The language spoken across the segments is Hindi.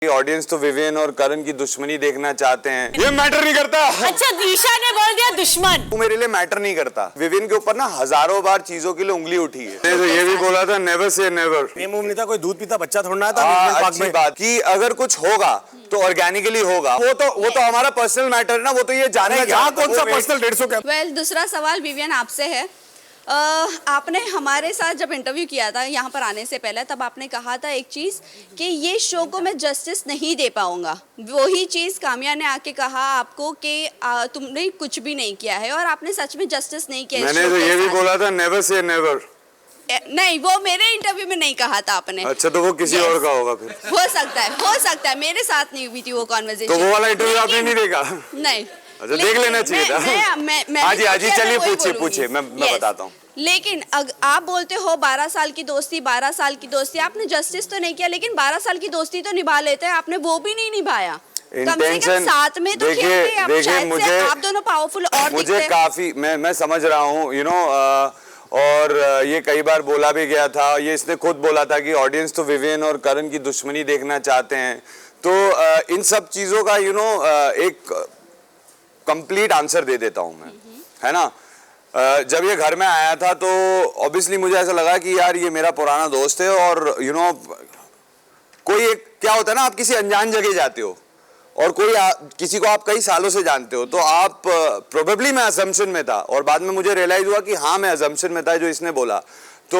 ऑडियंस तो विवेन और करण की दुश्मनी देखना चाहते हैं। ये मैटर नहीं करता। अच्छा, दिशा ने बोल दिया दुश्मन। वो मेरे लिए मैटर नहीं करता। विवेन के ऊपर ना हजारों बार चीजों के लिए उंगली उठी है। तो ये भी बोला था नेवर से नेवर। ये मूव नहीं था, कोई दूध पीता बच्चा थोड़ा ना था। अच्छी बात कि अगर कुछ होगा तो ऑर्गेनिकली होगा। वो तो हमारा पर्सनल मैटर है ना। वो तो ये जाने यहाँ कौन सा पर्सनल 150 का। वेल, दूसरा सवाल विवियन आपसे है। आपने हमारे साथ जब इंटरव्यू किया था यहाँ पर आने से पहले, तब आपने कहा था एक चीज़ कि ये शो को मैं जस्टिस नहीं दे पाऊंगा। वही चीज़ काम्या ने आके कहा आपको कि तुमने कुछ भी नहीं किया है, और आपने सच में जस्टिस नहीं किया। मैंने तो ये भी बोला था नेवर से नेवर। नहीं, वो मेरे इंटरव्यू में नहीं कहा था आपने। अच्छा, तो वो किसी और का होगा फिर। हो सकता है मेरे साथ नहीं हुई थी वो कॉन्वर्सेशन। तो वो वाला इंटरव्यू आपने नहीं देखा? नहीं। अच्छा, देख लेना चाहिए था। हाँ जी, चलिए पूछिए, मैं बताता हूँ। लेकिन आप बोलते हो 12 साल की दोस्ती, 12 साल की दोस्ती, आपने जस्टिस तो नहीं किया, लेकिन 12 साल की दोस्ती तो निभा लेते हैं, आपने वो भी नहीं निभाया। कम से कम साथ में तो देखिए मुझे, आप दोनों पावरफुल और मुझे काफी मैं समझ रहा हूँ, यू नो, और ये कई बार बोला भी गया था। ये इसने खुद बोला था कि ऑडियंस तो विवेन और करण की दुश्मनी देखना चाहते हैं। तो इन सब चीजों का एक कंप्लीट आंसर दे देता हूँ मैं, है ना। जब ये घर में आया था तो ऑब्वियसली मुझे ऐसा लगा कि यार ये मेरा पुराना दोस्त है, और कोई एक क्या होता है ना, आप किसी अनजान जगह जाते हो और किसी को आप कई सालों से जानते हो, तो आप प्रोबेबली मैं असम्पशन में था, और बाद में मुझे रियलाइज हुआ कि हाँ मैं असम्पशन में था जो इसने बोला। तो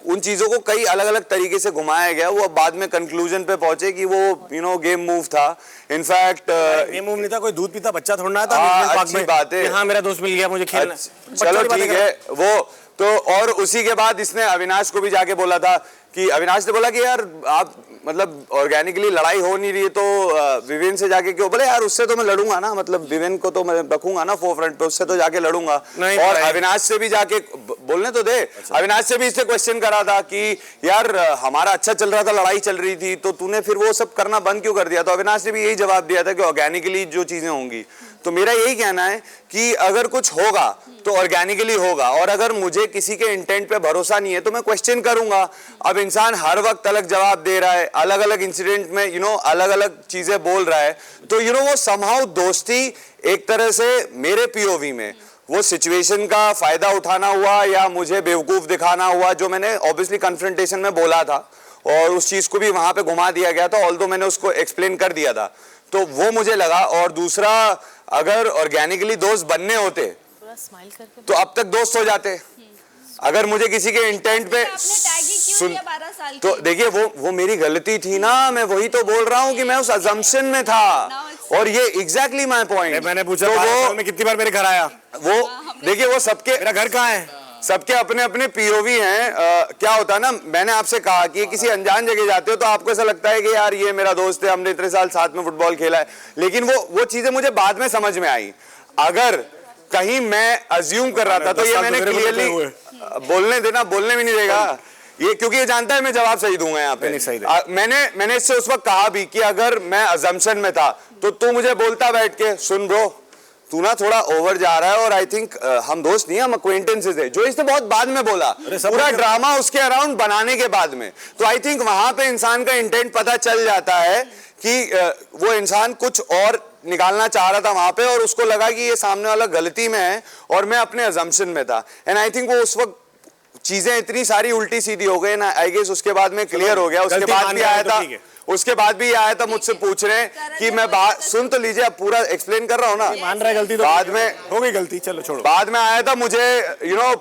उन चीज़ों को कई अलग अलग तरीके से घुमाया गया। वो बाद में कंक्लूजन पे पहुंचे कि वो गेम मूव था। इनफैक्ट गेम मूव नहीं था, कोई दूध पीता बच्चा थोड़ा ना था। अच्छी बात है। हाँ, मेरा दोस्त मिल गया, मुझे खेलना। चलो ठीक है वो तो। और उसी के बाद इसने अविनाश को भी जाके बोला था कि अविनाश ने बोला कि यार आप मतलब ऑर्गेनिकली लड़ाई हो नहीं रही है, तो विवेन से जाके क्यों? बोले यार उससे तो मैं लड़ूंगा ना, मतलब विवेन को तो मैं रखूंगा ना फोरफ्रंट पे, उससे तो जाके लड़ूंगा। और अविनाश से भी जाके बोलने तो दे। अच्छा। अविनाश से भी इससे क्वेश्चन करा था कि यार हमारा अच्छा चल रहा था, लड़ाई चल रही थी, तो तूने फिर वो सब करना बंद क्यों कर दिया? तो अविनाश ने भी यही जवाब दिया था कि ऑर्गेनिकली जो चीजें होंगी। तो मेरा यही कहना है कि अगर कुछ होगा तो ऑर्गेनिकली होगा, और अगर मुझे किसी के इंटेंट पे भरोसा नहीं है तो मैं क्वेश्चन करूंगा। अब इंसान हर वक्त अलग जवाब दे रहा है, अलग अलग इंसिडेंट में अलग अलग चीजें बोल रहा है, तो वो समहाउ दोस्ती एक तरह से मेरे पीओवी में वो सिचुएशन का फायदा उठाना हुआ या मुझे बेवकूफ दिखाना हुआ, जो मैंने ऑब्वियसली कन्फ्रंटेशन में बोला था, और उस चीज को भी वहां पे घुमा दिया गया था, ऑल्दो मैंने उसको एक्सप्लेन कर दिया था, तो वो मुझे लगा। और दूसरा, अगर ऑर्गेनिकली दोस्त बनने होते तो अब तक दोस्त हो जाते। अगर मुझे किसी के इंटेंट पे सुन, तो देखिए वो मेरी गलती थी ना, मैं वही तो बोल रहा हूँ कि मैं उस अजम्पशन में था, और ये एग्जैक्टली माय पॉइंट। मैंने पूछा तो वो में कितनी बार मेरे घर आया। वो देखिए, वो सबके, मेरा घर कहाँ है, सबके अपने अपने पीओवी हैं। क्या होता है ना, मैंने आपसे कहा कि किसी अनजान जगह जाते हो तो आपको ऐसा लगता है कि यार ये मेरा दोस्त है, हमने इतने साल साथ में फुटबॉल खेला है, लेकिन वो चीजें मुझे बाद में समझ में आई। अगर कहीं मैं अज्यूम कर रहा था तो ये मैंने क्लियरली बोलने देना, बोलने भी नहीं देगा ये, क्योंकि ये जानता है मैं जवाब सही दूंगा यहाँ पे। मैंने इससे उस वक्त कहा भी कि अगर मैं अजम्पशन में था तो तू मुझे बोलता बैठ के, सुन ब्रो तू ना थोड़ा ओवर जा रहा है, और आई थिंक हम दोस्त नहीं, हम अक्वेंटेंसेस है, जो इसने बहुत बाद में बोला, पूरा ड्रामा उसके अराउंड बनाने के बाद में। तो आई थिंक वहां पे इंसान का इंटेंट पता चल जाता है कि वो इंसान कुछ और निकालना चाह रहा था वहां पे, और उसको लगा कि ये सामने वाला गलती में है और मैं अपने अजम्पशन में था। एंड आई थिंक वो उस वक्त चीजें इतनी सारी उल्टी सीधी हो गई ना, आई गेस उसके बाद में क्लियर हो गया। उसके बाद भी आया था, उसके बाद भी आया था मुझसे पूछ रहे कि मैं बात सुन तो लीजिए, अब पूरा एक्सप्लेन कर रहा हूँ ना। मान रहा है गलती तो बाद में हो गई गलती, चलो छोड़ो। बाद में आया था मुझे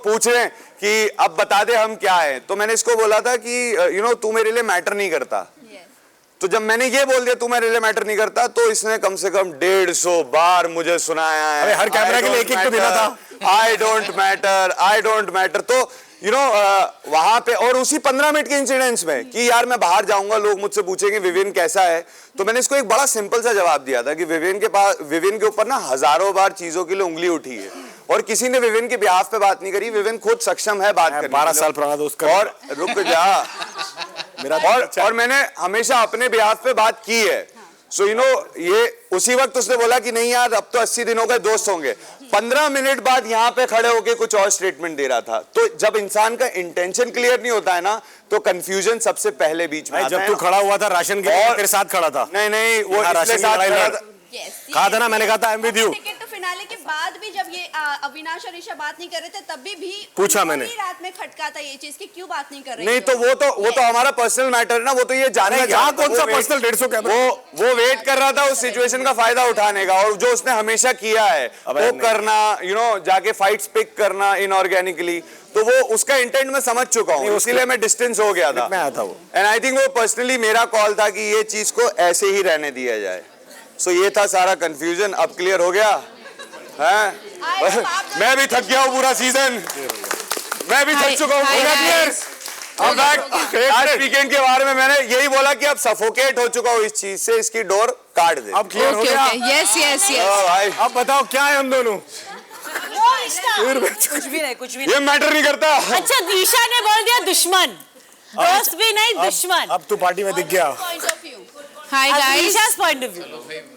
पूछ रहे कि अब बता दे हम क्या है, तो मैंने इसको बोला था कि तू मेरे लिए मैटर नहीं करता। तो जब मैंने ये बोल दिया तू मेरे लिए मैटर नहीं करता, तो इसने कम से कम 150 बार मुझे सुनाया है। अरे हर कैमरा के लिए एक तो देना था, आई डोंट मैटर। तो वहां पे, और उसी 15 मिनट के इंसिडेंट्स में कि यार मैं बाहर जाऊंगा, लोग मुझसे पूछेंगे विवेन कैसा है, तो मैंने इसको एक बड़ा सिंपल सा जवाब दिया था कि विवेन के ऊपर ना हजारों बार चीजों के लिए उंगली उठी है, और किसी ने विवेन के बिहाफ पे बात नहीं करी। विवेन खुद सक्षम है बात करने। 12 साल पुराना दोस्त, और रुक जा मेरा और मैंने हमेशा अपने बिहाफ पे बात की है। सो यू नो ये उसी वक्त उसने बोला कि नहीं यार अब तो 80 दिन हो गए, दोस्त होंगे। 15 मिनट बाद यहाँ पे खड़े होके कुछ और स्टेटमेंट दे रहा था। तो जब इंसान का इंटेंशन क्लियर नहीं होता है ना, तो कंफ्यूजन सबसे पहले बीच में आता है जब तू ना। खड़ा हुआ था राशन के लिए, और- तेरे साथ खड़ा था। नहीं वो हाँ, इसलिए राशन की साथ लड़ाई खड़ा लड़- था। कहा था ना, मैंने कहा था I am with you. Ticket तो फिनाले के बाद भी जब ये अविनाश और ईशा बात नहीं कर रहे थे तब भी पूछा उनको मैंने। ही रात में खटका था ये चीज कि क्यों बात नहीं कर रहे नहीं तो वो तो हमारा पर्सनल मैटर है ना, वो तो ये जानना यहाँ चाहता था। कौन सा वो wait- पर्सनल 150 कैमरा? वो वेट कर रहा था उस सिचुएशन का फायदा उठाने का, और जो उसने हमेशा किया है अबे वो नहीं। करना, यू नो जाके फाइट्स पिक करना इनऑर्गेनिकली, तो वो उसका इंटेंट मैं समझ चुका हूँ, इसीलिए मैं डिस्टेंस हो गया था। में आया था वो। एंड आई थिंक वो पर्सनली मेरा कॉल था कि ये चीज को ऐसे ही रहने दिया जाए। सो ये था सारा कंफ्यूजन, अब क्लियर हो गया है। मैं भी थक गया हूँ पूरा सीजन, मैं भी थक चुका हूँ। Hi, Congratulations. I'm back. आज वीकेंड के बारे में मैंने यही बोला कि अब सफोकेट हो चुका हूँ इस चीज से, इसकी डोर काट दे। अब क्लियर हो ओके गया। ओके यस यस ओ यस भाई अब बताओ क्या है हम दोनों? कुछ भी नहीं ये मैटर नहीं करता। अच्छा ईशा ने बोल दिया दुश्मन, दोस्त भी नहीं दुश्मन। अब तू पार्टी में दिख गया। Point of view hi guys, Isha's point of view।